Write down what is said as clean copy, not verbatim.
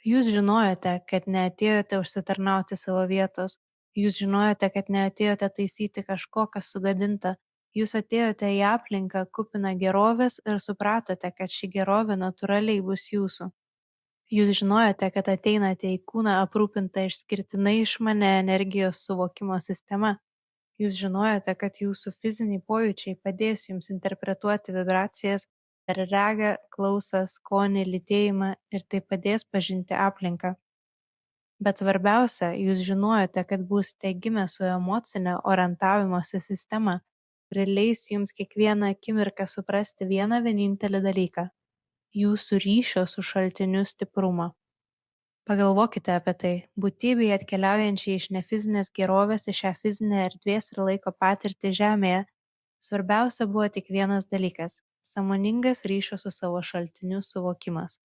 Jūs žinojote, kad neatėjote užsitarnauti savo vietos. Jūs žinojote, kad neatėjote taisyti kažko, kas sugadinta. Jūs atėjote į aplinką kupiną gerovės ir supratote, kad ši gerovė natūraliai bus jūsų. Jūs žinojote, kad ateinate į kūną aprūpintą išskirtinai išmane energijos suvokimo sistema. Jūs žinojote, kad jūsų fiziniai pojūčiai padės jums interpretuoti vibracijas per regą, klausą, skonį, lytėjimą ir tai padės pažinti aplinką. Bet svarbiausia, jūs žinojote, kad būsite gimę su emocinė orientavimosi sistema, kuri leis jums kiekvieną akimirką suprasti vieną vienintelį dalyką - jūsų ryšio su šaltiniu stiprumą. Pagalvokite apie tai, būtybei atkeliaujančiai iš nefizinės gerovės į šią fizinę erdvės ir laiko patirtį Žemėje, svarbiausia buvo tik vienas dalykas - sąmoningas ryšio su savo šaltiniu suvokimas.